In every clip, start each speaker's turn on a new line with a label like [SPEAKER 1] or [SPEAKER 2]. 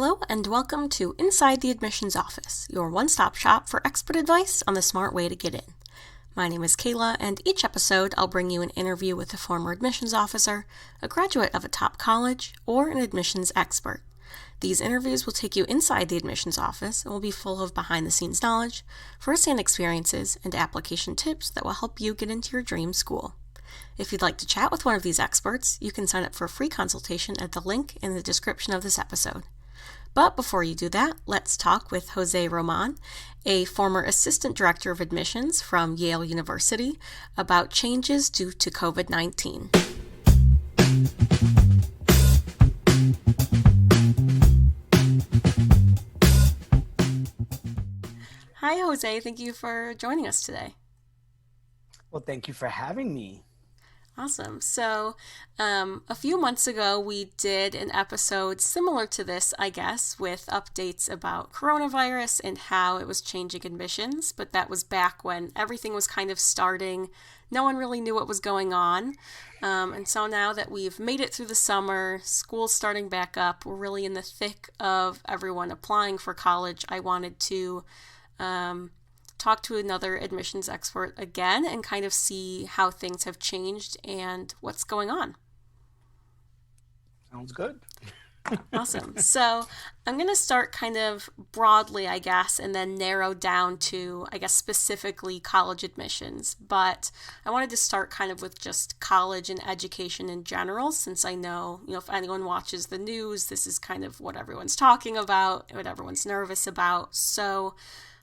[SPEAKER 1] Hello and welcome to Inside the Admissions Office, your one-stop shop for expert advice on the smart way to get in. My name is Kayla, and each episode I'll bring you an interview with a former admissions officer, a graduate of a top college, or an admissions expert. These interviews will take you inside the admissions office and will be full of behind-the-scenes knowledge, first-hand experiences, and application tips that will help you get into your dream school. If you'd like to chat with one of these experts, you can sign up for a free consultation at the link in the description of this episode. But before you do that, let's talk with José Román, a former assistant director of admissions from Yale University, about changes due to COVID-19. Hi, José. Thank you for joining us today.
[SPEAKER 2] Well, thank you for having me.
[SPEAKER 1] Awesome. So, a few months ago, we did an episode similar to this, I guess, with updates about coronavirus and how it was changing admissions. But that was back when everything was kind of starting. No one really knew what was going on. And so now that we've made it through the summer, school's starting back up, we're really in the thick of everyone applying for college. I wanted to talk to another admissions expert again and kind of see how things have changed and what's going on.
[SPEAKER 2] Sounds good.
[SPEAKER 1] Awesome. So I'm going to start kind of broadly, I guess, and then narrow down to, I guess, specifically college admissions. But I wanted to start kind of with just college and education in general, since I know, if anyone watches the news, this is kind of what everyone's talking about, what everyone's nervous about. So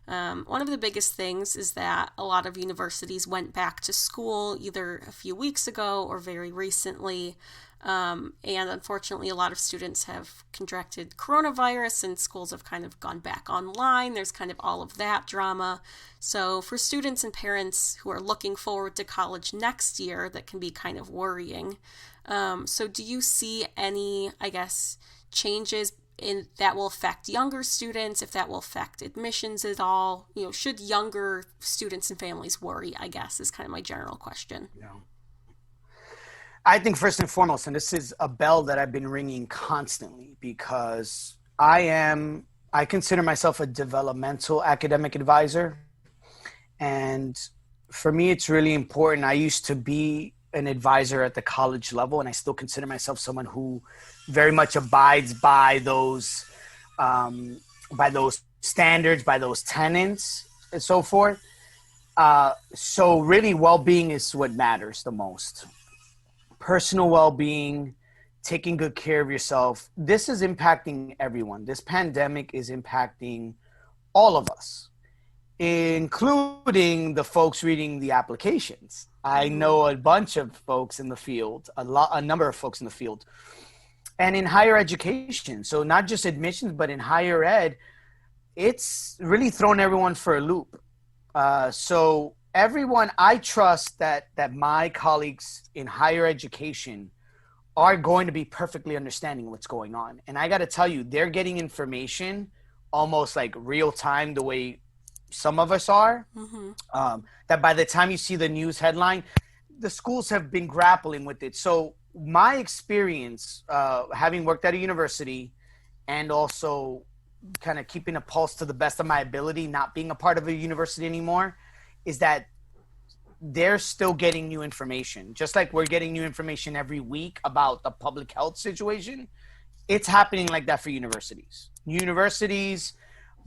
[SPEAKER 1] one of the biggest things is that a lot of universities went back to school either a few weeks ago or very recently. And unfortunately, a lot of students have contracted coronavirus and schools have kind of gone back online. There's kind of all of that drama. So for students and parents who are looking forward to college next year, that can be kind of worrying. So do you see any, I guess, changes that will affect younger students, if that will affect admissions at all? Should younger students and families worry, I guess, is kind of my general question.
[SPEAKER 2] Yeah. I think first and foremost, and this is a bell that I've been ringing constantly, because I consider myself a developmental academic advisor. And for me, it's really important. I used to be an advisor at the college level, and I still consider myself someone who very much abides by those standards, by those tenets, and so forth. So really, well-being is what matters the most. Personal well-being, taking good care of yourself. This is impacting everyone. This pandemic is impacting all of us, including the folks reading the applications. I know a bunch of folks in the field, a number of folks in the field, and in higher education. So not just admissions, but in higher ed, it's really thrown everyone for a loop. So everyone, I trust that my colleagues in higher education are going to be perfectly understanding what's going on. And I got to tell you, they're getting information almost like real time, the way some of us are, that by the time you see the news headline, the schools have been grappling with it. So my experience, having worked at a university and also kind of keeping a pulse to the best of my ability, not being a part of a university anymore, is that they're still getting new information. Just like we're getting new information every week about the public health situation, it's happening like that for universities. Universities,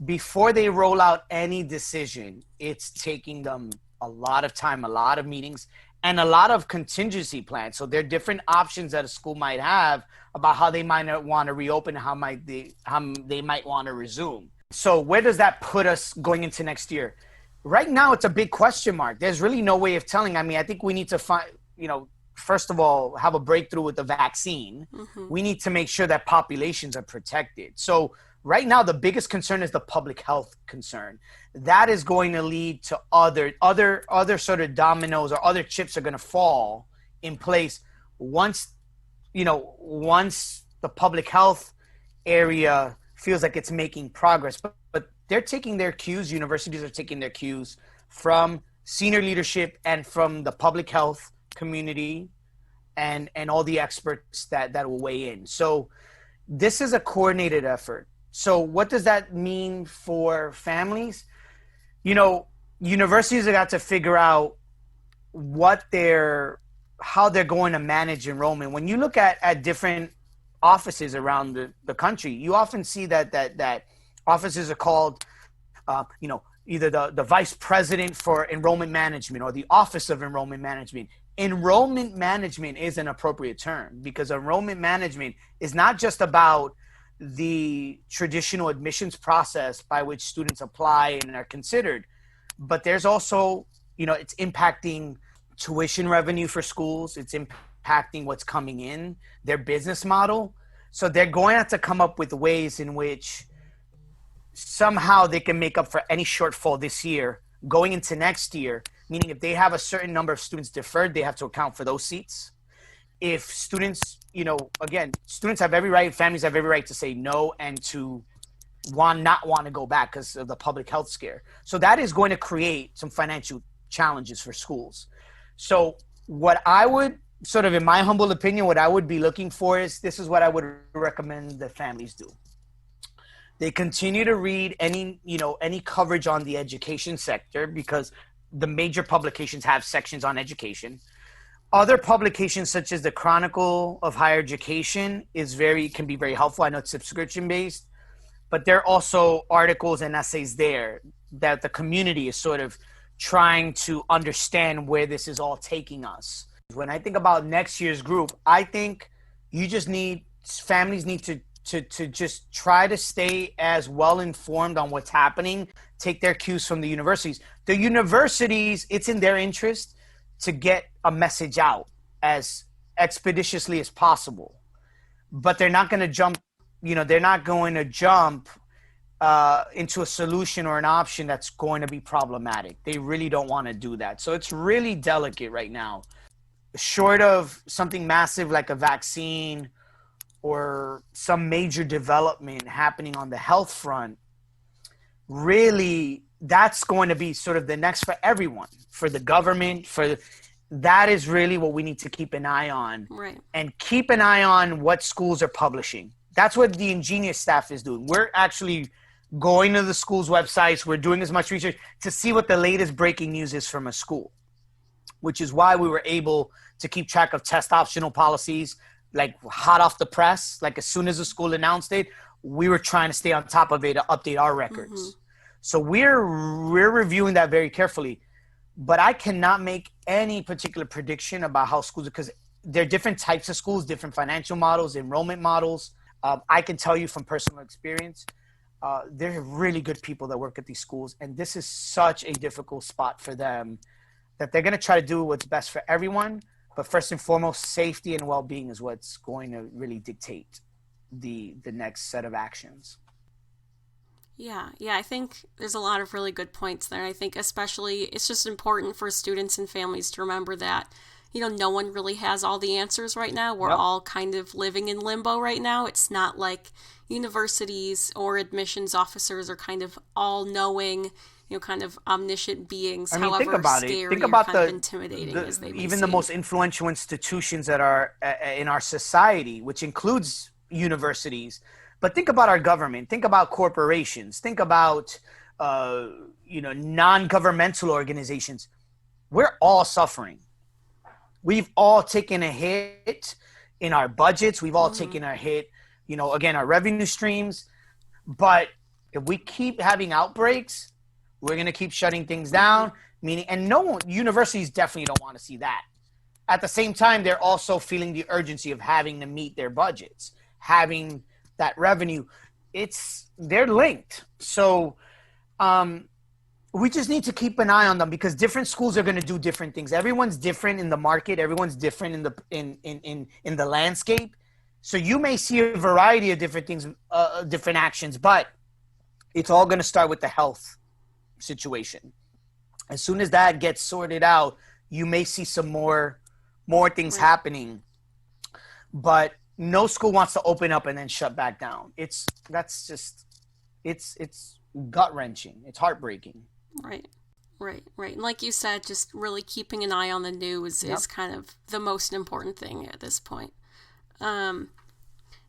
[SPEAKER 2] before they roll out any decision, it's taking them a lot of time, a lot of meetings, and a lot of contingency plans. So there are different options that a school might have about how they might want to reopen, how they might want to resume. So where does that put us going into next year? Right now, it's a big question mark. There's really no way of telling. I mean, I think we need to find, first of all, have a breakthrough with the vaccine. We need to make sure that populations are protected. So right now, the biggest concern is the public health concern. That is going to lead to other sort of dominoes, or other chips are going to fall in place once the public health area feels like it's making progress. But they're taking their cues. Universities are taking their cues from senior leadership and from the public health community and all the experts that will weigh in. So this is a coordinated effort. So what does that mean for families? You know, universities have got to figure out what they're how they're going to manage enrollment. When you look at different offices around the country, you often see that offices are called either the vice president for enrollment management or the office of enrollment management. Enrollment management is an appropriate term because enrollment management is not just about the traditional admissions process by which students apply and are considered, but there's also, it's impacting tuition revenue for schools. It's impacting what's coming in, their business model. So they're going to have to come up with ways in which somehow they can make up for any shortfall this year going into next year, meaning if they have a certain number of students deferred, they have to account for those seats. If students, again, students have every right, families have every right to say no and to not want to go back because of the public health scare. So that is going to create some financial challenges for schools. So what I would sort of, in my humble opinion, what I would be looking for is this is what I would recommend that families do. They continue to read any coverage on the education sector because the major publications have sections on education. Other publications such as the Chronicle of Higher Education can be very helpful. I know it's subscription based, but there are also articles and essays there that the community is sort of trying to understand where this is all taking us. When I think about next year's group, I think families need to just try to stay as well informed on what's happening, take their cues from the universities. The universities, it's in their interest to get a message out as expeditiously as possible. But they're not going to jump into a solution or an option that's going to be problematic. They really don't want to do that. So it's really delicate right now. Short of something massive like a vaccine or some major development happening on the health front, really, that's going to be sort of the next for everyone, for the government, that is really what we need to keep an eye on.
[SPEAKER 1] Right.
[SPEAKER 2] And keep an eye on what schools are publishing. That's what the Ingenious staff is doing. We're actually going to the school's websites. We're doing as much research to see what the latest breaking news is from a school, which is why we were able to keep track of test optional policies, like hot off the press. Like as soon as the school announced it, we were trying to stay on top of it to update our records. Mm-hmm. So we're reviewing that very carefully. But I cannot make any particular prediction about how schools, because there are different types of schools, different financial models, enrollment models. I can tell you from personal experience, there are really good people that work at these schools, and this is such a difficult spot for them that they're going to try to do what's best for everyone. But first and foremost, safety and well-being is what's going to really dictate the next set of actions.
[SPEAKER 1] Yeah, I think there's a lot of really good points there. I think especially it's just important for students and families to remember that, no one really has all the answers right now. We're all kind of living in limbo right now. It's not like universities or admissions officers are kind of all-knowing, kind of omniscient beings, however scary or kind of intimidating as they may
[SPEAKER 2] even
[SPEAKER 1] seem.
[SPEAKER 2] The most influential institutions that are in our society, which includes universities. But think about our government. Think about corporations. Think about, non-governmental organizations. We're all suffering. We've all taken a hit in our budgets. We've all taken a hit, again, our revenue streams. But if we keep having outbreaks, we're going to keep shutting things down. Universities definitely don't want to see that. At the same time, they're also feeling the urgency of having to meet their budgets, having that revenue. They're linked. So we just need to keep an eye on them because different schools are going to do different things. Everyone's different in the market. Everyone's different in the landscape. So you may see a variety of different things, different actions, but it's all going to start with the health situation. As soon as that gets sorted out, you may see some more things happening. But no school wants to open up and then shut back down. It's gut-wrenching. It's heartbreaking.
[SPEAKER 1] Right. And like you said, just really keeping an eye on the news is kind of the most important thing at this point.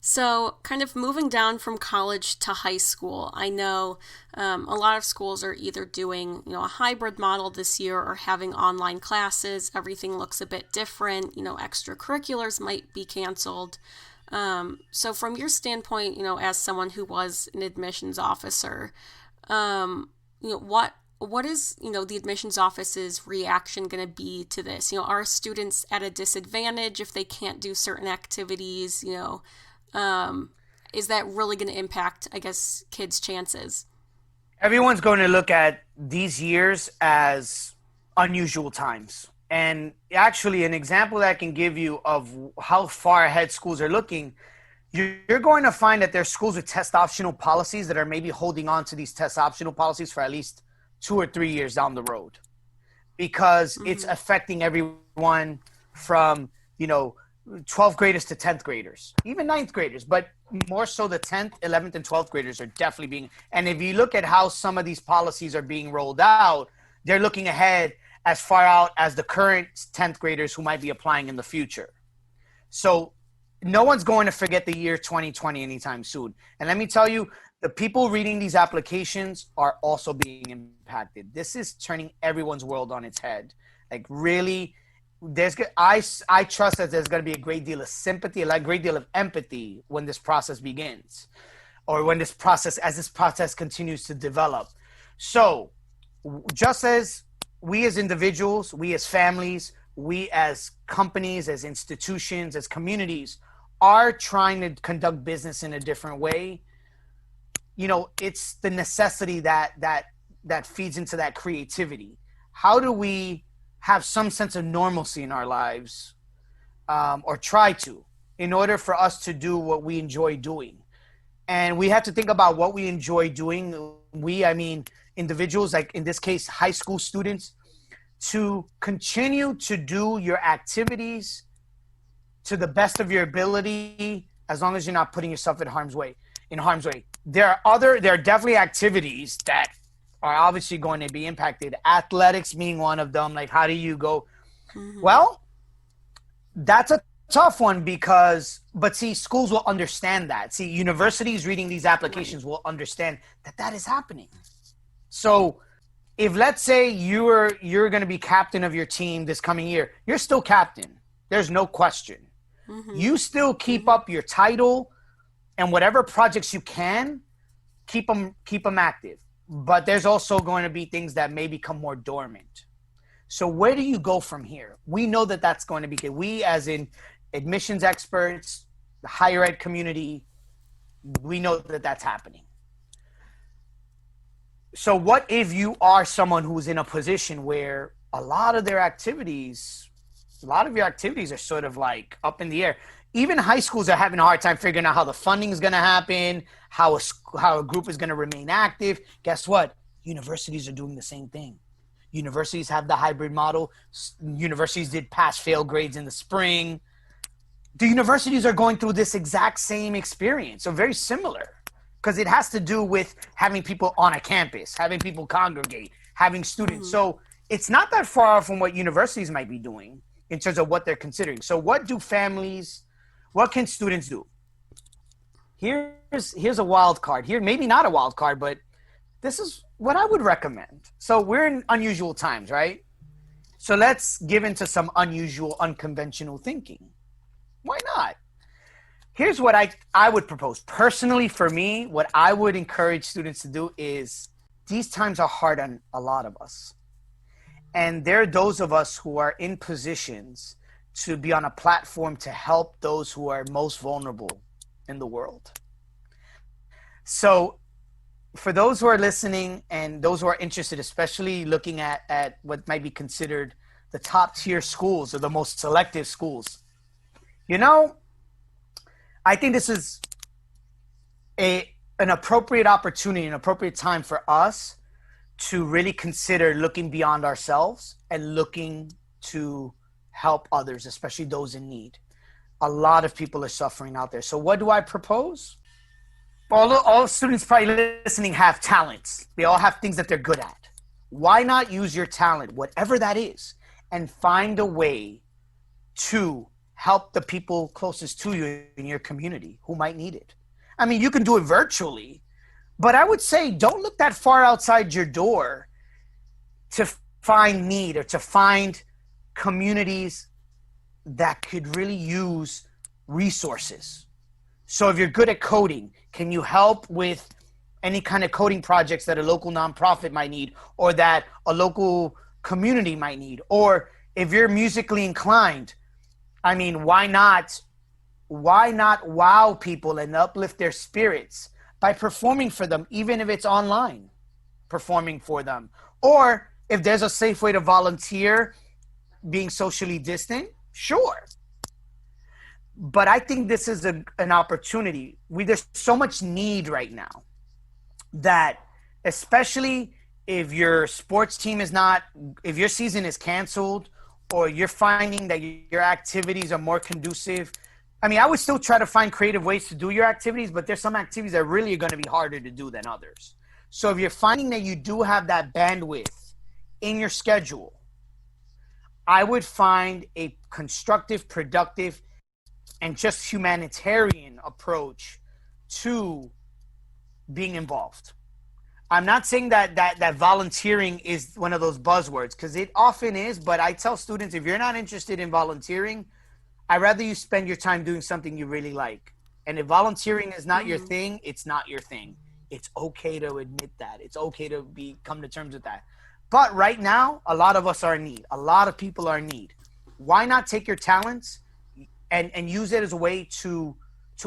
[SPEAKER 1] So, kind of moving down from college to high school, I know a lot of schools are either doing, a hybrid model this year or having online classes. Everything looks a bit different. Extracurriculars might be canceled. So, from your standpoint, as someone who was an admissions officer, what is the admissions office's reaction going to be to this? Are students at a disadvantage if they can't do certain activities? Is that really going to impact, I guess, kids' chances?
[SPEAKER 2] Everyone's going to look at these years as unusual times. And actually, an example that I can give you of how far ahead schools are looking, you're going to find that there's schools with test optional policies that are maybe holding on to these test optional policies for at least 2 or 3 years down the road, because it's affecting everyone from, 12th graders to 10th graders, even 9th graders, but more so the 10th, 11th, and 12th graders are definitely being. And if you look at how some of these policies are being rolled out, they're looking ahead as far out as the current 10th graders who might be applying in the future. So no one's going to forget the year 2020 anytime soon. And let me tell you, the people reading these applications are also being impacted. This is turning everyone's world on its head. Like, really, I trust that there's going to be a great deal of sympathy, a great deal of empathy when this process begins, or when this process continues to develop. So just as we as individuals, we as families, we as companies, as institutions, as communities are trying to conduct business in a different way, it's the necessity that feeds into that creativity. How do we have some sense of normalcy in our lives, or try to, in order for us to do what we enjoy doing? And we have to think about what we enjoy doing. I mean individuals, like in this case, high school students, to continue to do your activities to the best of your ability, as long as you're not putting yourself in harm's way. There are definitely activities that are obviously going to be impacted. Athletics being one of them. Like, how do you go? Well, that's a tough one but see, schools will understand that. See, universities reading these applications will understand that is happening. So if, let's say, you're going to be captain of your team this coming year, you're still captain. There's no question. You still keep up your title, and whatever projects you can, keep them active. But there's also going to be things that may become more dormant. So where do you go from here? We know that that's going to be good. We, as in admissions experts, the higher ed community, we know that that's happening. So what if you are someone who's in a position where a lot of your activities are sort of like up in the air? Even high schools are having a hard time figuring out how the funding is going to happen, how a group is going to remain active. Guess what? Universities are doing the same thing. Universities have the hybrid model. Universities did pass-fail grades in the spring. The universities are going through this exact same experience, so very similar, because it has to do with having people on a campus, having people congregate, having students. So it's not that far off from what universities might be doing in terms of what they're considering. So what can students do? Here's a wild card. Here, maybe not a wild card, but this is what I would recommend. So we're in unusual times, right? So let's give into some unusual, unconventional thinking. Why not? Here's what I would propose. Personally, for me, what I would encourage students to do is, these times are hard on a lot of us. And there are those of us who are in positions to be on a platform to help those who are most vulnerable in the world. So for those who are listening and those who are interested, especially looking at what might be considered the top tier schools or the most selective schools, I think this is an appropriate opportunity, an appropriate time for us to really consider looking beyond ourselves and looking to help others, especially those in need. A lot of people are suffering out there. So what do I propose? All students probably listening have talents. They all have things that they're good at. Why not use your talent, whatever that is, and find a way to help the people closest to you in your community who might need it. I mean, you can do it virtually, but I would say don't look that far outside your door to find need or to find communities that could really use resources. So if you're good at coding, can you help with any kind of coding projects that a local nonprofit might need or that a local community might need? Or if you're musically inclined, I mean, why not wow people and uplift their spirits by performing for them, even if it's online, performing for them? Or if there's a safe way to volunteer, being socially distant, sure. But I think this is an opportunity. There's so much need right now that, especially if your sports team is not, if your season is canceled, or you're finding that your activities are more conducive. I mean, I would still try to find creative ways to do your activities, but there's some activities that really are going to be harder to do than others. So if you're finding that you do have that bandwidth in your schedule, I would find a constructive, productive, and just humanitarian approach to being involved. I'm not saying that volunteering is one of those buzzwords, because it often is, but I tell students, if you're not interested in volunteering, I'd rather you spend your time doing something you really like. And if volunteering is not your thing, it's not your thing. It's okay to admit that. It's okay to come to terms with that. But right now, a lot of us are in need. A lot of people are in need. Why not take your talents and use it as a way to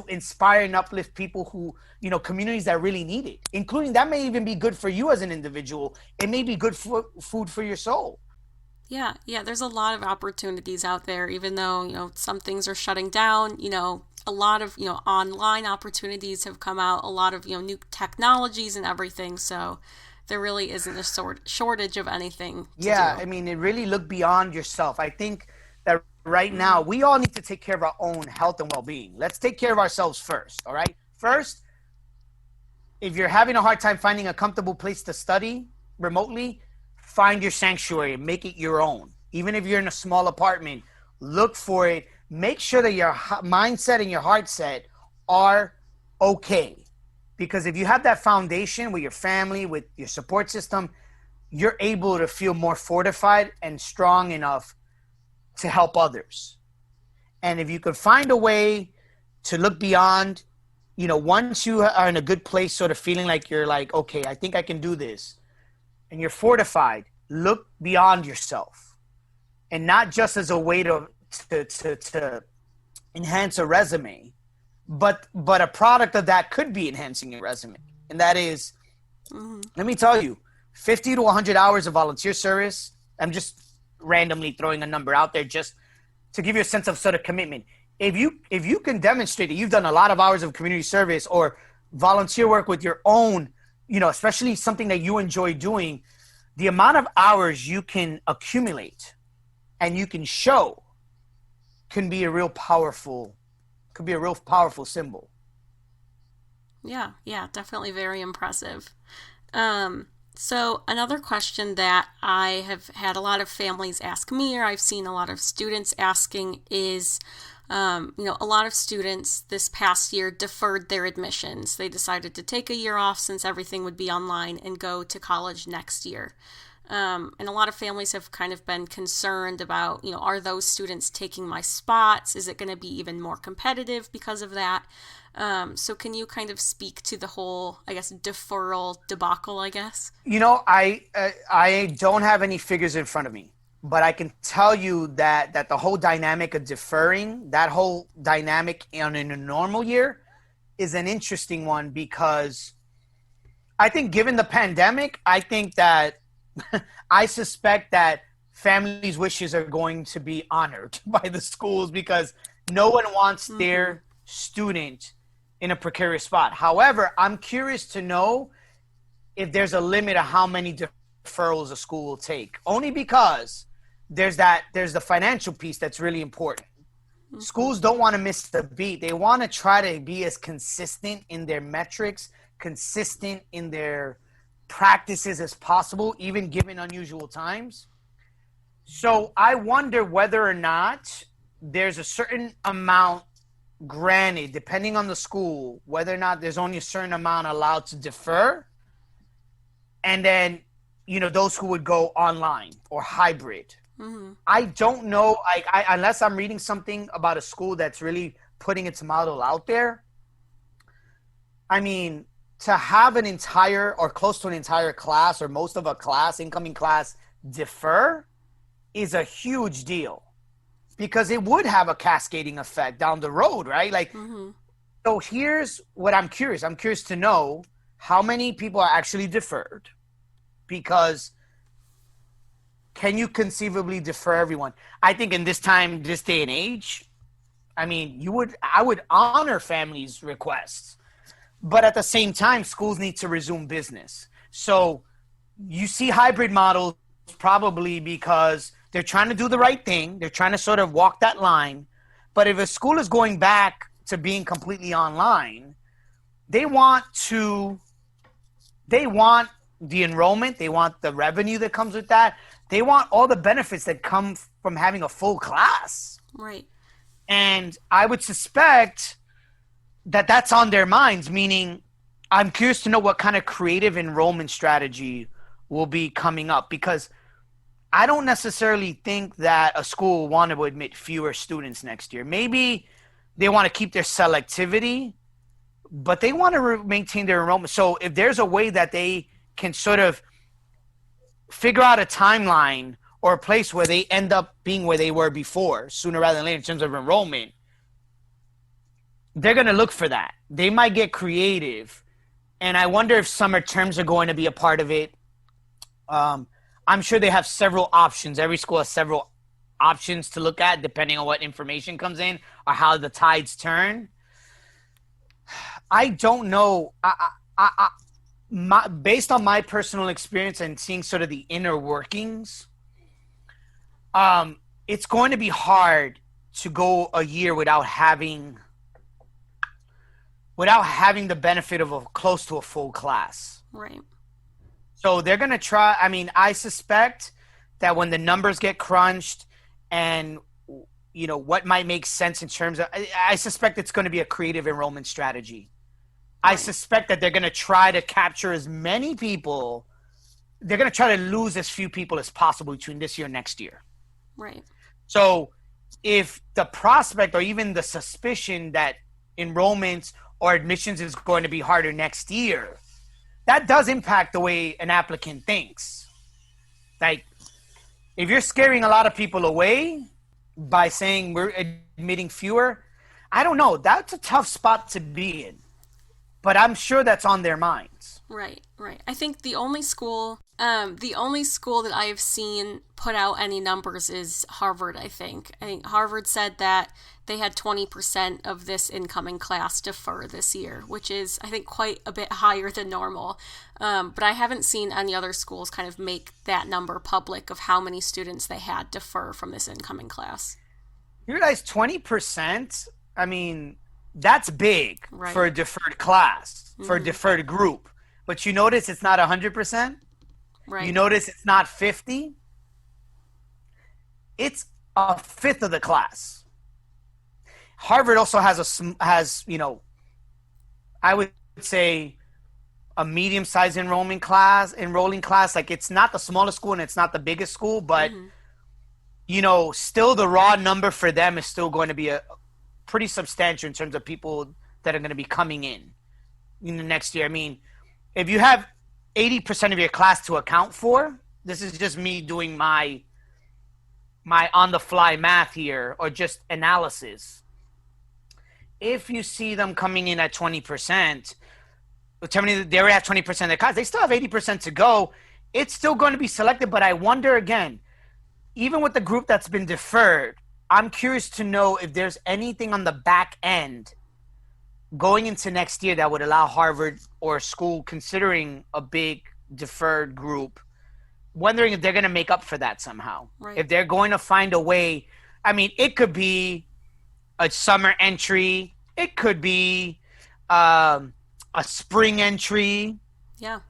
[SPEAKER 2] inspire and uplift people who, communities that really need it, including that may even be good for you as an individual. It may be good food for your soul.
[SPEAKER 1] Yeah, there's a lot of opportunities out there, even though, some things are shutting down, a lot of, online opportunities have come out, a lot of, new technologies and everything. So there really isn't a shortage of anything to do.
[SPEAKER 2] I mean, it really look beyond yourself. I think that right now, we all need to take care of our own health and well-being. Let's take care of ourselves first, all right? First, if you're having a hard time finding a comfortable place to study remotely, find your sanctuary and make it your own. Even if you're in a small apartment, look for it. Make sure that your mindset and your heart set are okay. Because if you have that foundation with your family, with your support system, you're able to feel more fortified and strong enough to help others. And if you could find a way to look beyond, once you are in a good place, sort of feeling like you're like, okay, I think I can do this, and you're fortified, look beyond yourself. And not just as a way to enhance a resume, but a product of that could be enhancing your resume. And that is, let me tell you, 50 to 100 hours of volunteer service. I'm just randomly throwing a number out there just to give you a sense of sort of commitment. If you can demonstrate that you've done a lot of hours of community service or volunteer work with your own, especially something that you enjoy doing, the amount of hours you can accumulate and you can show can be a real powerful symbol.
[SPEAKER 1] Yeah, definitely very impressive. So another question that I have had a lot of families ask me, or I've seen a lot of students asking, is, a lot of students this past year deferred their admissions. They decided to take a year off since everything would be online and go to college next year. And a lot of families have kind of been concerned about, are those students taking my spots? Is it going to be even more competitive because of that? So can you kind of speak to the whole, deferral debacle, I guess?
[SPEAKER 2] I don't have any figures in front of me, but I can tell you that the whole dynamic of deferring, that whole dynamic in a normal year is an interesting one, because I think given the pandemic, I think that I suspect that families' wishes are going to be honored by the schools, because no one wants their student in a precarious spot. However, I'm curious to know if there's a limit of how many deferrals a school will take, only because there's the financial piece that's really important. Schools don't want to miss the beat. They want to try to be as consistent in their metrics, consistent in their practices as possible, even given unusual times. So I wonder whether or not there's a certain amount granted, depending on the school, whether or not there's only a certain amount allowed to defer. And then, those who would go online or hybrid.
[SPEAKER 1] Mm-hmm.
[SPEAKER 2] I don't know, unless I'm reading something about a school that's really putting its model out there. I mean, to have an entire or close to an entire class or most of a class, incoming class, defer is a huge deal because it would have a cascading effect down the road, right? Like, So here's what I'm curious. I'm curious to know how many people are actually deferred, because can you conceivably defer everyone? I think in this time, this day and age, I mean, I would honor families' requests, but at the same time, schools need to resume business. So you see hybrid models probably because they're trying to do the right thing. They're trying to sort of walk that line. But if a school is going back to being completely online, they want the enrollment. They want the revenue that comes with that. They want all the benefits that come from having a full class.
[SPEAKER 1] Right.
[SPEAKER 2] And I would suspect that that's on their minds, meaning I'm curious to know what kind of creative enrollment strategy will be coming up, because I don't necessarily think that a school will want to admit fewer students next year. Maybe they want to keep their selectivity, but they want to maintain their enrollment. So if there's a way that they can sort of figure out a timeline or a place where they end up being where they were before, sooner rather than later in terms of enrollment, they're going to look for that. They might get creative. And I wonder if summer terms are going to be a part of it. I'm sure they have several options. Every school has several options to look at depending on what information comes in or how the tides turn. I don't know. Based on my personal experience and seeing sort of the inner workings, it's going to be hard to go a year without having the benefit of close to a full class.
[SPEAKER 1] Right.
[SPEAKER 2] So they're going to try. I mean, I suspect that when the numbers get crunched and, what might make sense in terms of, I suspect it's going to be a creative enrollment strategy. Right. I suspect that they're going to try to capture as many people. They're going to try to lose as few people as possible between this year and next year.
[SPEAKER 1] Right.
[SPEAKER 2] So if the prospect or even the suspicion that enrollments or admissions is going to be harder next year, that does impact the way an applicant thinks. Like, if you're scaring a lot of people away by saying we're admitting fewer, I don't know. That's a tough spot to be in. But I'm sure that's on their minds.
[SPEAKER 1] Right. I think the only school that I have seen put out any numbers is Harvard, I think. I think Harvard said that they had 20% of this incoming class defer this year, which is, I think, quite a bit higher than normal. But I haven't seen any other schools kind of make that number public of how many students they had defer from this incoming class.
[SPEAKER 2] You realize 20%? I mean, that's big
[SPEAKER 1] right.
[SPEAKER 2] for a deferred class, for a deferred group. But you notice it's not 100%?
[SPEAKER 1] Right.
[SPEAKER 2] You notice it's not 50? It's a fifth of the class. Harvard also has I would say a medium-sized enrolling class. Like, it's not the smallest school and it's not the biggest school, but still the raw number for them is still going to be a pretty substantial in terms of people that are going to be coming in the next year. I mean, if you have 80% of your class to account for, this is just me doing my on-the-fly math here, or just analysis. If you see them coming in at 20%, they already have 20% of their class, they still have 80% to go. It's still going to be selected, but I wonder again, even with the group that's been deferred, I'm curious to know if there's anything on the back end going into next year that would allow Harvard or a school considering a big deferred group, wondering if they're going to make up for that somehow.
[SPEAKER 1] Right.
[SPEAKER 2] If they're going to find a way. I mean, it could be a summer entry. It could be a spring entry.
[SPEAKER 1] Yeah,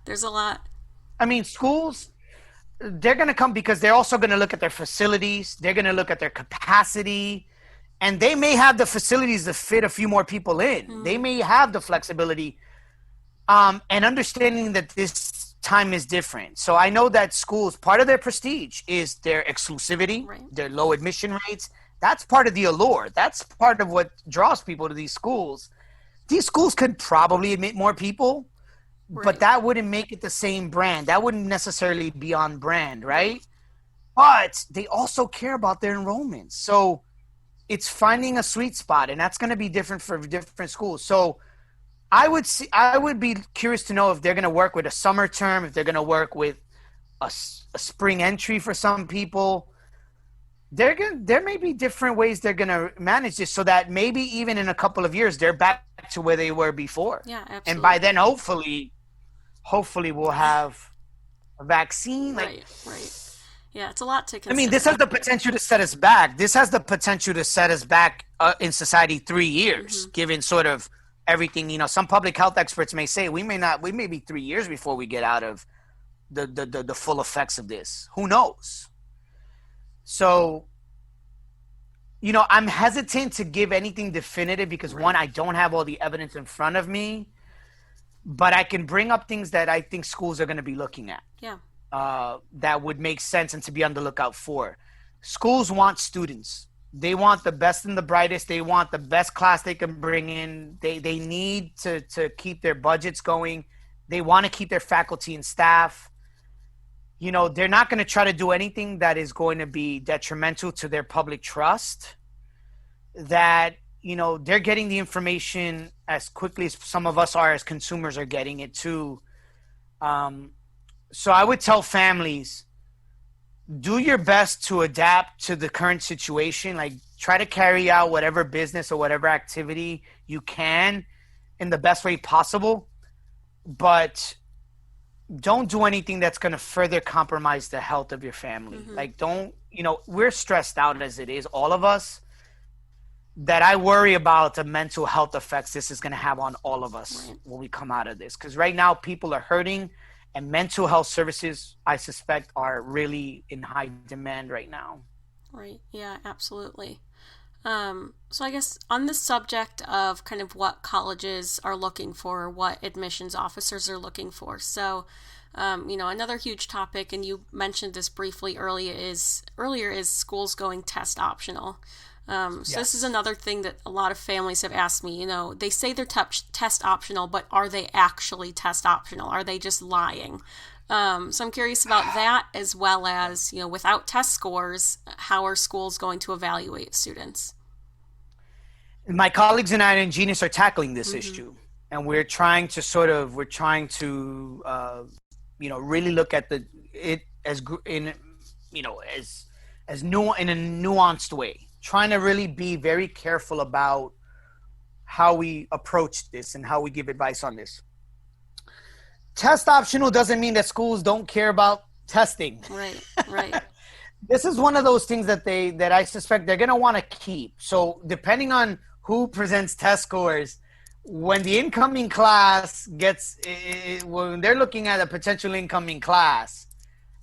[SPEAKER 1] there's a lot.
[SPEAKER 2] I mean, schools, they're going to come because they're also going to look at their facilities. They're going to look at their capacity. And they may have the facilities to fit a few more people in. Mm. They may have the flexibility. And understanding that this time is different. So I know that schools, part of their prestige is their exclusivity, right, their low admission rates. That's part of the allure. That's part of what draws people to these schools. These schools could probably admit more people, right, but that wouldn't make it the same brand. That wouldn't necessarily be on brand, right? But they also care about their enrollments. So it's finding a sweet spot, and that's going to be different for different schools. So I would be curious to know if they're going to work with a summer term, if they're going to work with a spring entry for some people. There may be different ways they're going to manage this so that maybe even in a couple of years, they're back to where they were before.
[SPEAKER 1] Yeah, absolutely.
[SPEAKER 2] And by then, hopefully we'll have a vaccine.
[SPEAKER 1] Right. Yeah, it's a lot to consider.
[SPEAKER 2] I mean, this has the potential to set us back. This has the potential to set us back in society 3 years, mm-hmm, given sort of everything. You know, some public health experts may say we may be 3 years before we get out of the full effects of this. Who knows? So, you know, I'm hesitant to give anything definitive because, right, one, I don't have all the evidence in front of me, but I can bring up things that I think schools are going to be looking at.
[SPEAKER 1] Yeah.
[SPEAKER 2] That would make sense and to be on the lookout for. Schools want students. They want the best and the brightest. They want the best class they can bring in. They need to keep their budgets going. They want to keep their faculty and staff. You know, they're not going to try to do anything that is going to be detrimental to their public trust. That, you know, they're getting the information as quickly as some of us are as consumers are getting it too. So I would tell families, do your best to adapt to the current situation. Like, try to carry out whatever business or whatever activity you can in the best way possible. But don't do anything that's going to further compromise the health of your family. Mm-hmm. Like, don't, you know, we're stressed out as it is, all of us, that I worry about the mental health effects this is going to have on all of us, right, when we come out of this. Because right now people are hurting, and mental health services, I suspect, are really in high demand right now.
[SPEAKER 1] Right. Yeah, absolutely. So I guess on the subject of kind of what colleges are looking for, what admissions officers are looking for. So, you know, another huge topic, and you mentioned this briefly earlier, is schools going test optional. So yes, this is another thing that a lot of families have asked me. You know, they say they're test optional, but are they actually test optional? Are they just lying? So I'm curious about that, as well as, you know, without test scores, how are schools going to evaluate students?
[SPEAKER 2] My colleagues and I in Genius are tackling this, mm-hmm, issue, and we're trying to you know, really look at it as in, you know, as new in a nuanced way, trying to really be very careful about how we approach this and how we give advice on this. Test optional doesn't mean that schools don't care about testing.
[SPEAKER 1] Right.
[SPEAKER 2] This is one of those things that I suspect they're going to want to keep. So depending on who presents test scores, when the incoming class when they're looking at a potential incoming class,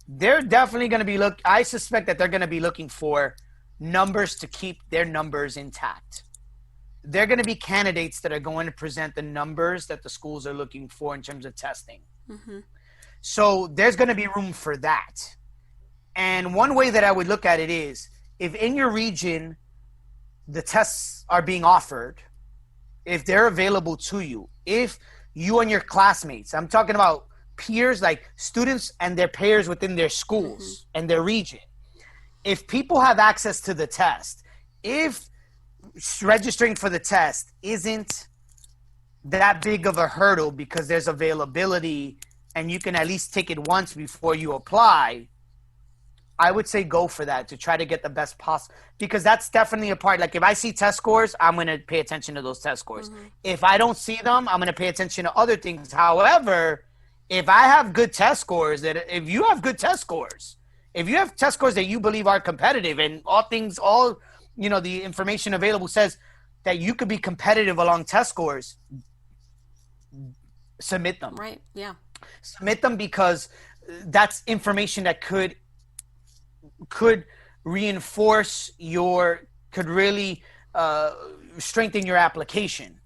[SPEAKER 2] they're definitely going to be I suspect that they're going to be looking for numbers to keep their numbers intact. They're going to be candidates that are going to present the numbers that the schools are looking for in terms of testing. Mm-hmm. So there's going to be room for that. And one way that I would look at it is, if in your region the tests are being offered, if they're available to you, if you and your classmates, I'm talking about peers, like students and their peers within their schools, mm-hmm, and their region, if people have access to the test, if registering for the test isn't that big of a hurdle because there's availability and you can at least take it once before you apply, I would say go for that to try to get the best possible, because that's definitely a part. Like, if I see test scores, I'm going to pay attention to those test scores. Mm-hmm. If I don't see them, I'm going to pay attention to other things. However, if I have good test scores, if you have test scores that you believe are competitive, and you know, the information available says that you could be competitive along test scores, submit them.
[SPEAKER 1] Right. Yeah.
[SPEAKER 2] Submit them, because that's information that could reinforce could really strengthen your application.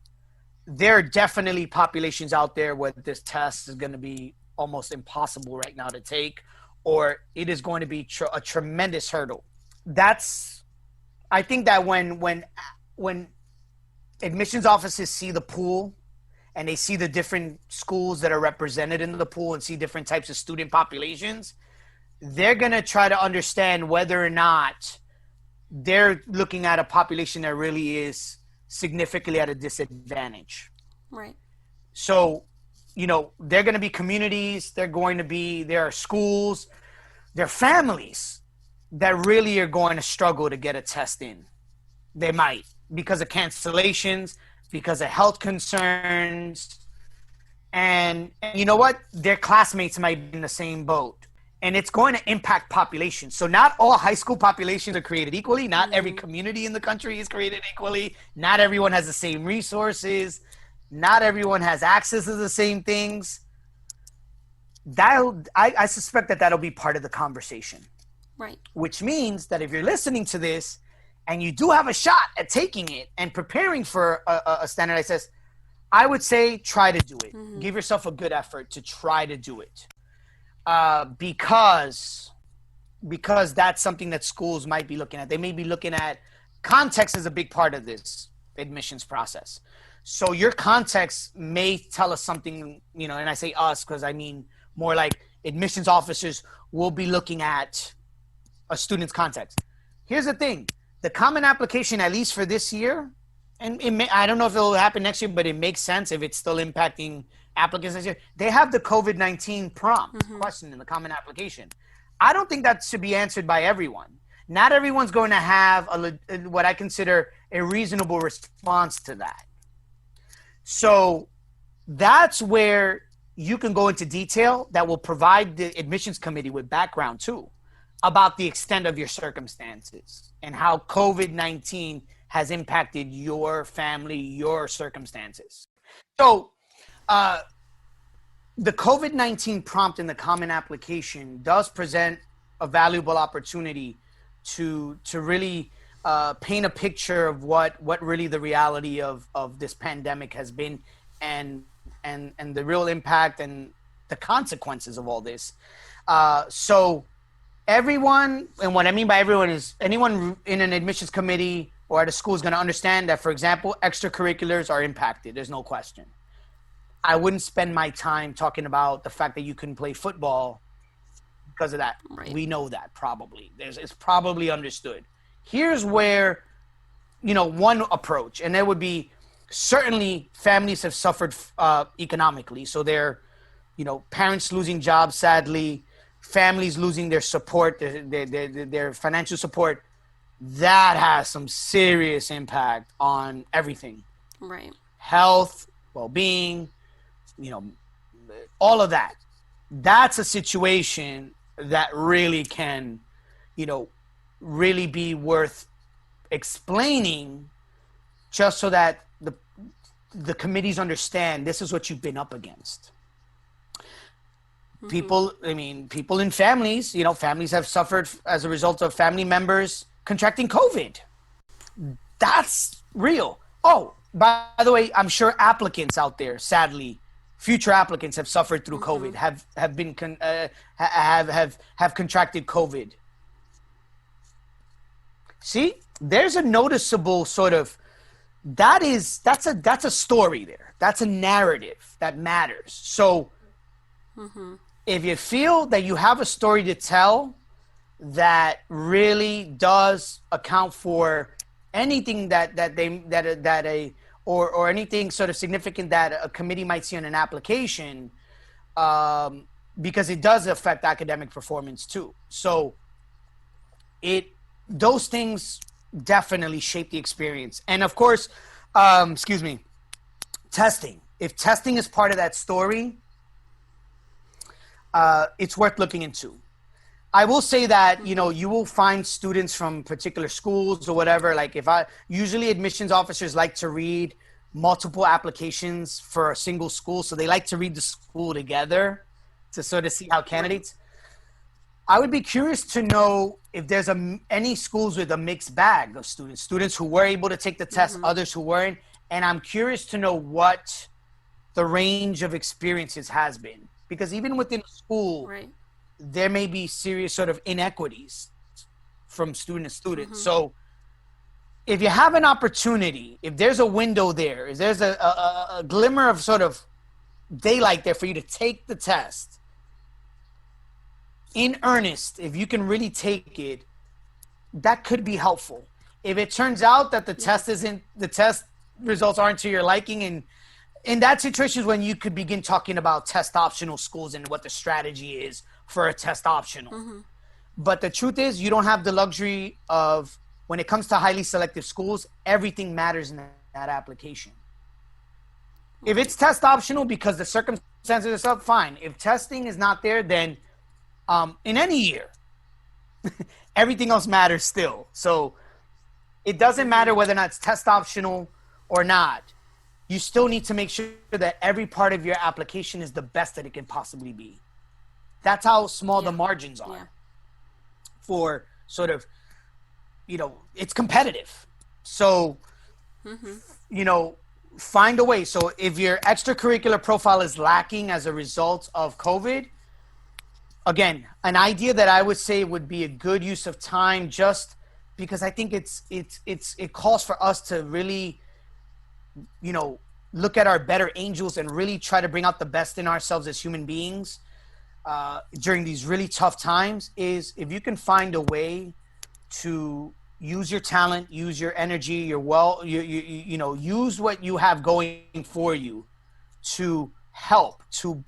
[SPEAKER 2] There are definitely populations out there where this test is going to be almost impossible right now to take, or it is going to be a tremendous hurdle. I think that when admissions offices see the pool and they see the different schools that are represented in the pool and see different types of student populations, they're going to try to understand whether or not they're looking at a population that really is significantly at a disadvantage.
[SPEAKER 1] Right.
[SPEAKER 2] So, they're going to be communities, there are schools, there are families that really are going to struggle to get a test in. They might, because of cancellations, because of health concerns, and you know what? Their classmates might be in the same boat. And it's going to impact populations. So not all high school populations are created equally. Not every community in the country is created equally. Not everyone has the same resources. Not everyone has access to the same things. I suspect that that'll be part of the conversation.
[SPEAKER 1] Right.
[SPEAKER 2] Which means that if you're listening to this and you do have a shot at taking it and preparing for a standardized test, I would say try to do it. Mm-hmm. Give yourself a good effort to try to do it. Because that's something that schools might be looking at. They may be looking at context is a big part of this admissions process. So your context may tell us something, and I say us because I mean more like admissions officers will be looking at a student's context. Here's the thing. The common application, at least for this year, and I don't know if it will happen next year, but it makes sense if it's still impacting applicants this year. They have the COVID-19 prompt question in the common application. I don't think that should be answered by everyone. Not everyone's going to have what I consider a reasonable response to that. So that's where you can go into detail that will provide the admissions committee with background too about the extent of your circumstances and how COVID-19 has impacted your family, your circumstances. So the COVID-19 prompt in the common application does present a valuable opportunity to really paint a picture of what really the reality of this pandemic has been and the real impact and the consequences of all this. So everyone, and what I mean by everyone is anyone in an admissions committee or at a school is going to understand that, for example, extracurriculars are impacted. There's no question. I wouldn't spend my time talking about the fact that you couldn't play football because of that. Right. We know that probably. It's probably understood. Here's where, one approach, and that would be certainly families have suffered economically. So they're, parents losing jobs, sadly, families losing their support, their financial support. That has some serious impact on everything. Right. Health, well-being, all of that. That's a situation that really can, really be worth explaining just so that the committees understand this is what you've been up against. Mm-hmm. People in families, families have suffered as a result of family members contracting COVID. That's real. Oh, by the way, I'm sure applicants out there, sadly, future applicants have suffered through COVID, have contracted COVID. See, there's a noticeable sort of that's a story there. That's a narrative that matters. So if you feel that you have a story to tell that really does account for anything or anything sort of significant that a committee might see on an application, because it does affect academic performance too. So those things definitely shape the experience. And of course, testing. If testing is part of that story, it's worth looking into. I will say that, you will find students from particular schools or whatever. Like usually admissions officers like to read multiple applications for a single school. So they like to read the school together to sort of see how candidates. I would be curious to know if there's any schools with a mixed bag of students who were able to take the test, others who weren't. And I'm curious to know what the range of experiences has been. Because even within school, there may be serious sort of inequities from student to student. So if you have an opportunity, if there's a window there, if there's a glimmer of sort of daylight there for you to take the test, in earnest, if you can really take it, that could be helpful. If it turns out that the test results aren't to your liking, and in that situation is when you could begin talking about test optional schools and what the strategy is for a test optional. But the truth is, you don't have the luxury of, when it comes to highly selective schools, everything matters in that application. If it's test optional because the circumstances are stuff, fine. If testing is not there, then in any year, everything else matters still. So it doesn't matter whether or not it's test optional or not. You still need to make sure that every part of your application is the best that it can possibly be. That's how small the margins are for sort of, it's competitive. So, find a way. So if your extracurricular profile is lacking as a result of COVID, again, an idea that I would say would be a good use of time, just because I think it calls for us to really, look at our better angels and really try to bring out the best in ourselves as human beings during these really tough times, is if you can find a way to use your talent, use your energy, use what you have going for you to help, to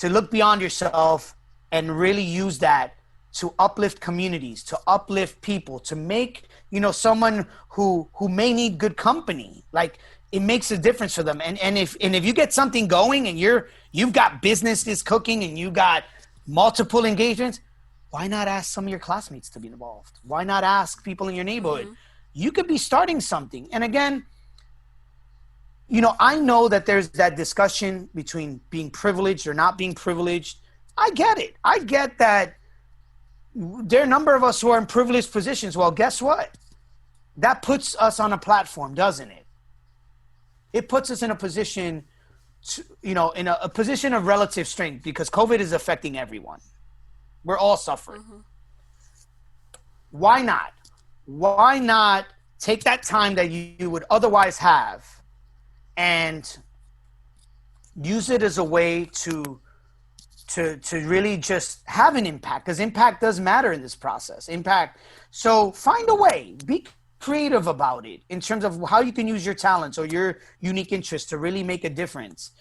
[SPEAKER 2] look beyond yourself and really use that to uplift communities, to uplift people, to make, someone who may need good company. Like, it makes a difference for them. And if you get something going and you've got businesses cooking and you got multiple engagements, why not ask some of your classmates to be involved? Why not ask people in your neighborhood? You could be starting something. And again, I know that there's that discussion between being privileged or not being privileged. I get it. I get that there are a number of us who are in privileged positions. Well, guess what? That puts us on a platform, doesn't it? It puts us in a position in a position of relative strength, because COVID is affecting everyone. We're all suffering. Why not? Why not take that time that you would otherwise have and use it as a way to really just have an impact? Because impact does matter in this process. Impact. So find a way. Be creative about it in terms of how you can use your talents or your unique interests to really make a difference.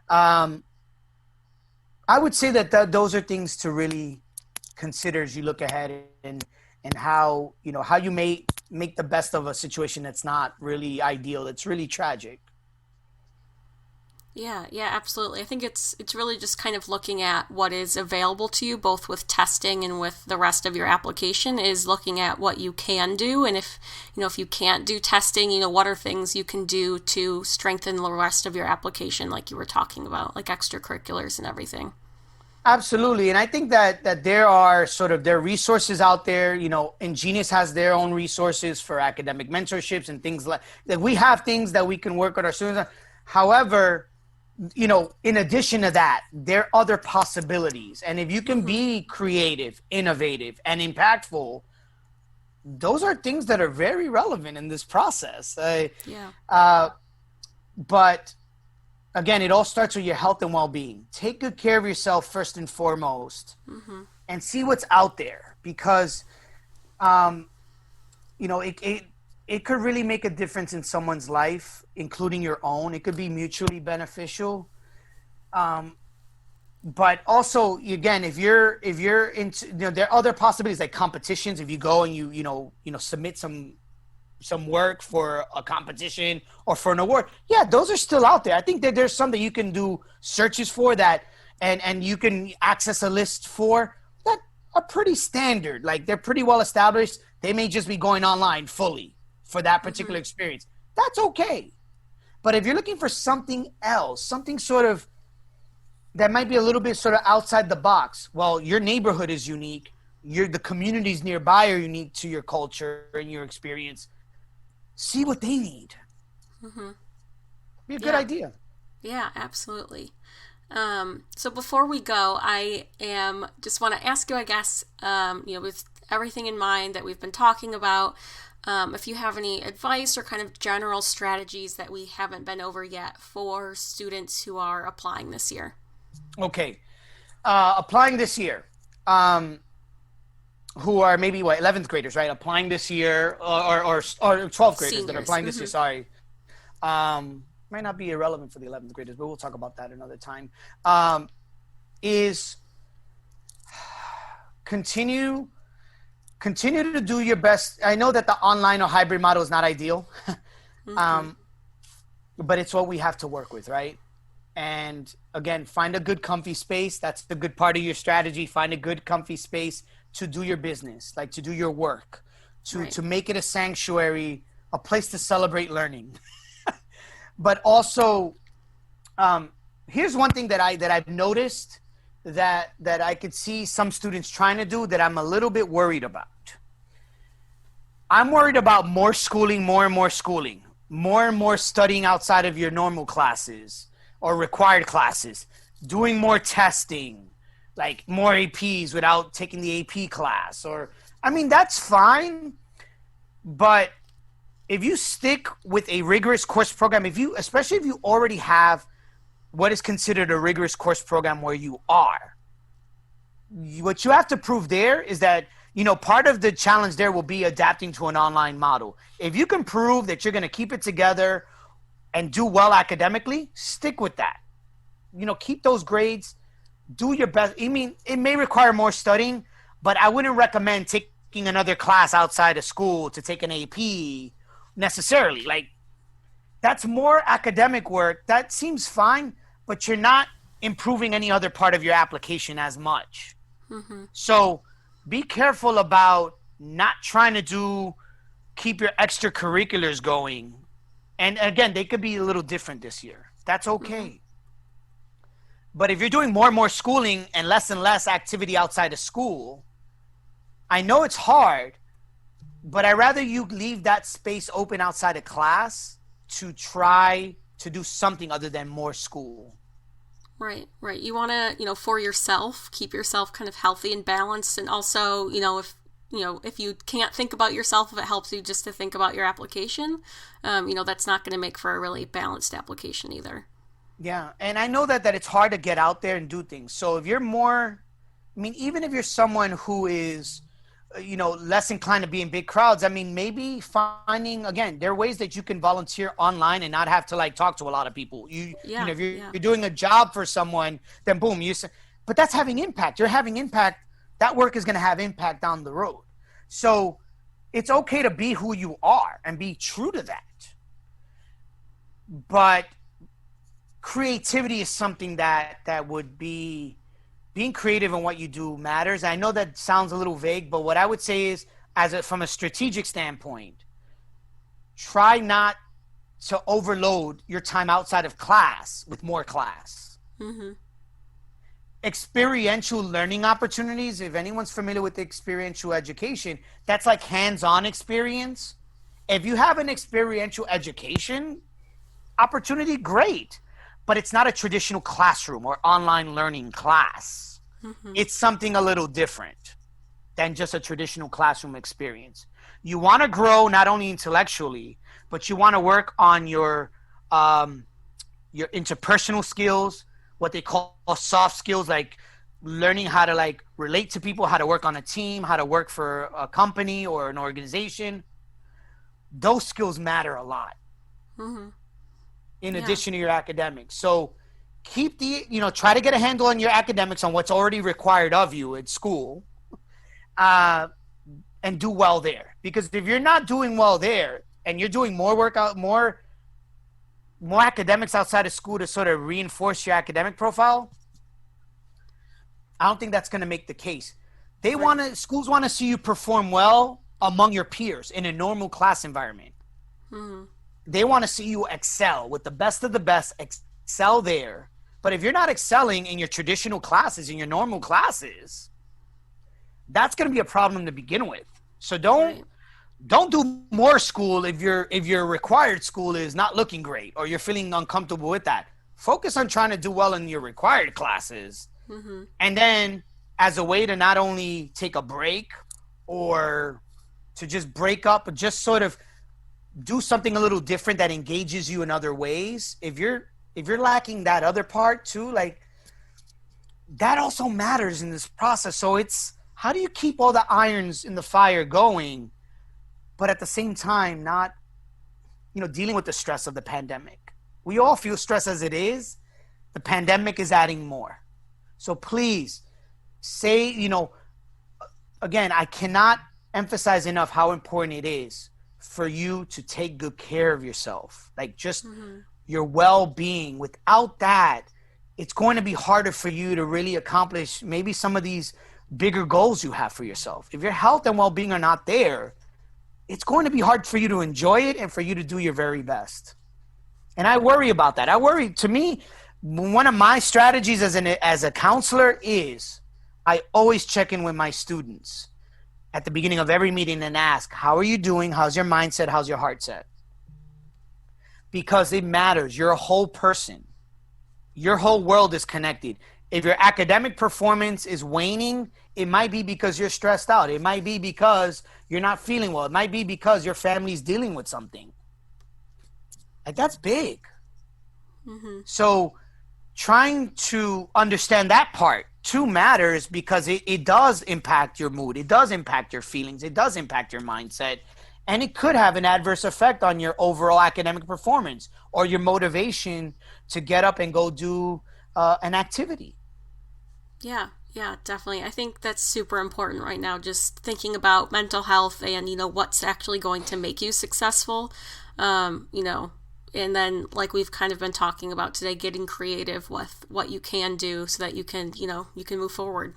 [SPEAKER 2] I would say that those are things to really consider as you look ahead, and how you may make the best of a situation that's not really ideal. It's really tragic.
[SPEAKER 1] Yeah, absolutely. I think it's really just kind of looking at what is available to you, both with testing and with the rest of your application, is looking at what you can do. And if you can't do testing, what are things you can do to strengthen the rest of your application, like you were talking about, like extracurriculars and everything.
[SPEAKER 2] Absolutely. And I think that there are there are resources out there. Ingenious has their own resources for academic mentorships and things like that. We have things that we can work with our students on. However, in addition to that, there are other possibilities. And if you can be creative, innovative, and impactful, those are things that are very relevant in this process. But again, it all starts with your health and well-being. Take good care of yourself first and foremost, and see what's out there, because it could really make a difference in someone's life, including your own. It could be mutually beneficial. But also, again, if you're into, there are other possibilities like competitions. If you go and you submit some work for a competition or for an award, those are still out there. I think that there's some that you can do searches for that, and you can access a list for that are pretty standard. Like, they're pretty well established. They may just be going online fully for that particular experience. That's okay. But if you're looking for something else, something sort of that might be a little bit sort of outside the box. Well, your neighborhood is unique. The communities nearby are unique to your culture and your experience. See what they need.
[SPEAKER 1] Mm-hmm.
[SPEAKER 2] Be a good idea.
[SPEAKER 1] Yeah, absolutely. So before we go, I just want to ask you, I guess, with everything in mind that we've been talking about, if you have any advice or kind of general strategies that we haven't been over yet for students who are applying this year.
[SPEAKER 2] Okay. Applying this year, who are maybe 11th graders, right? Applying this year, or 12th graders that are applying this year. Sorry. Might not be irrelevant for the 11th graders, but we'll talk about that another time. Is continue to do your best. I know that the online or hybrid model is not ideal, but it's what we have to work with, right? And again, find a good comfy space. That's the good part of your strategy. Find a good comfy space to do your business, like to do your work, to make it a sanctuary, a place to celebrate learning. But also, here's one thing that I've noticed that I could see some students trying to do that I'm a little bit worried about. I'm worried about more schooling, more and more schooling, more and more studying outside of your normal classes or required classes, doing more testing, like more APs without taking the AP class. That's fine, but if you stick with a rigorous course program, especially if you already have what is considered a rigorous course program where you are, what you have to prove there is that, part of the challenge there will be adapting to an online model. If you can prove that you're going to keep it together and do well academically, stick with that. Keep those grades, do your best. It may require more studying, but I wouldn't recommend taking another class outside of school to take an AP necessarily. Like, that's more academic work. That seems fine, but you're not improving any other part of your application as much. Mm-hmm. So be careful about not trying to keep your extracurriculars going. And again, they could be a little different this year. That's okay. Mm-hmm. But if you're doing more and more schooling and less activity outside of school, I know it's hard, but I'd rather you leave that space open outside of class to try to do something other than more school.
[SPEAKER 1] Right. You want to, for yourself, keep yourself kind of healthy and balanced. And also, if you can't think about yourself, if it helps you just to think about your application, that's not going to make for a really balanced application either.
[SPEAKER 2] Yeah. And I know that it's hard to get out there and do things. So if you're even if you're someone who is, less inclined to be in big crowds, maybe finding, again, there are ways that you can volunteer online and not have to if a lot of people. If you're doing a job for someone, then boom, but that's having impact. You're having impact. That work is going to have impact down the road. So it's okay to be who you are and be true to that. But creativity is something that would be, being creative in what you do matters. I know that sounds a little vague, but what I would say is, from a strategic standpoint, try not to overload your time outside of class with more class. Mm-hmm. Experiential learning opportunities, if anyone's familiar with experiential education, that's like hands-on experience. If you have an experiential education opportunity, great. But it's not a traditional classroom or online learning class. Mm-hmm. It's something a little different than just a traditional classroom experience. You want to grow not only intellectually, but you want to work on your interpersonal skills, what they call soft skills, like learning how to relate to people, how to work on a team, how to work for a company or an organization. Those skills matter a lot. Mm-hmm. In addition to your academics. So keep try to get a handle on your academics, on what's already required of you at school, and do well there. Because if you're not doing well there and you're doing more academics outside of school to sort of reinforce your academic profile, I don't think that's going to make the case. Schools want to see you perform well among your peers in a normal class environment. Mm-hmm. They want to see you excel with the best of the best, excel there. But if you're not excelling in your traditional classes, in your normal classes, that's going to be a problem to begin with. So don't do more school if your required school is not looking great or you're feeling uncomfortable with that. Focus on trying to do well in your required classes. Mm-hmm. And then as a way to not only take a break or to just break up, but just sort of do something a little different that engages you in other ways. If you're lacking that other part too, like that also matters in this process. So it's, how do you keep all the irons in the fire going, but at the same time not, dealing with the stress of the pandemic? We all feel stress as it is. The pandemic is adding more. So please say, again, I cannot emphasize enough how important it is for you to take good care of yourself. Like just your well-being. Without that, it's going to be harder for you to really accomplish maybe some of these bigger goals you have for yourself. If your health and well-being are not there, it's going to be hard for you to enjoy it and for you to do your very best. And I worry about that. To me, one of my strategies as a counselor is I always check in with my students at the beginning of every meeting and ask, how are you doing? How's your mindset? How's your heart set? Because it matters. You're a whole person. Your whole world is connected. If your academic performance is waning, it might be because you're stressed out. It might be because you're not feeling well. It might be because your family's dealing with something. Like, that's big. Mm-hmm. So trying to understand that part too matters, because it does impact your mood. It does impact your feelings. It does impact your mindset. And it could have an adverse effect on your overall academic performance or your motivation to get up and go do an activity. Yeah, definitely. I think that's super important right now, just thinking about mental health and, what's actually going to make you successful, and then, like we've kind of been talking about today, getting creative with what you can do so that you can move forward.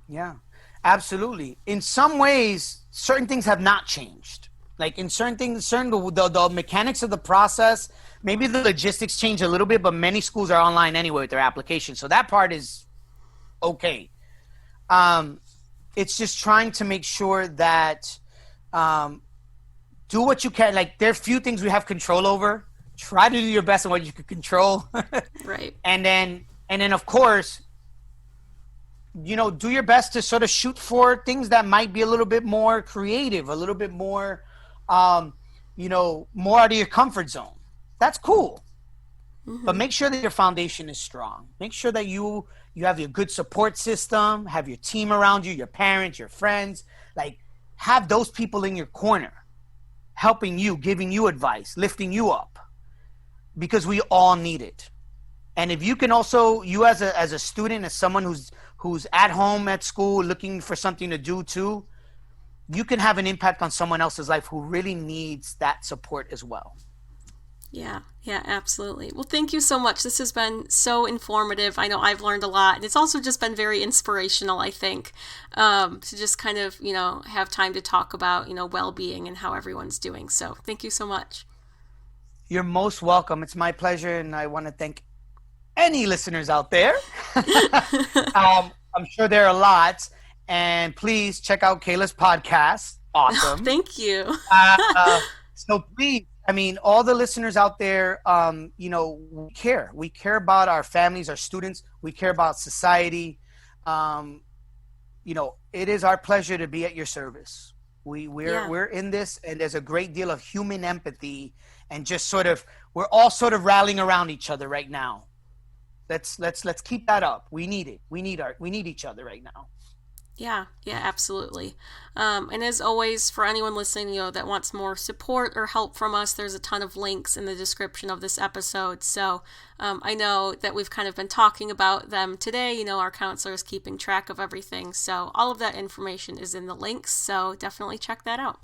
[SPEAKER 2] Yeah, absolutely. In some ways, certain things have not changed. Like in certain things, the mechanics of the process, maybe the logistics change a little bit, but many schools are online anyway with their applications. So that part is okay. It's just trying to make sure that do what you can. Like, there are few things we have control over. Try to do your best on what you can control. Right. And then of course, do your best to sort of shoot for things that might be a little bit more creative, a little bit more, more out of your comfort zone. That's cool. Mm-hmm. But make sure that your foundation is strong. Make sure that you have your good support system, have your team around you, your parents, your friends. Like, have those people in your corner, helping you, giving you advice, lifting you up, because we all need it. And if you can also, you as a student, as someone who's at home at school looking for something to do too, you can have an impact on someone else's life who really needs that support as well. Yeah, absolutely. Well, thank you so much. This has been so informative. I know I've learned a lot, and it's also just been very inspirational, I think, to just kind of, have time to talk about, well-being and how everyone's doing. So thank you so much. You're most welcome. It's my pleasure, and I want to thank any listeners out there. I'm sure there are a lot, and please check out Kayla's podcast. Awesome. Thank you. So please, all the listeners out there, we care. We care about our families, our students. We care about society. It is our pleasure to be at your service. We're in this, and there's a great deal of human empathy, and just we're all sort of rallying around each other right now. Let's keep that up. We need it. We need each other right now. Yeah, absolutely. And as always, for anyone listening, that wants more support or help from us, there's a ton of links in the description of this episode. So I know that we've kind of been talking about them today. Our counselor is keeping track of everything. So all of that information is in the links. So definitely check that out.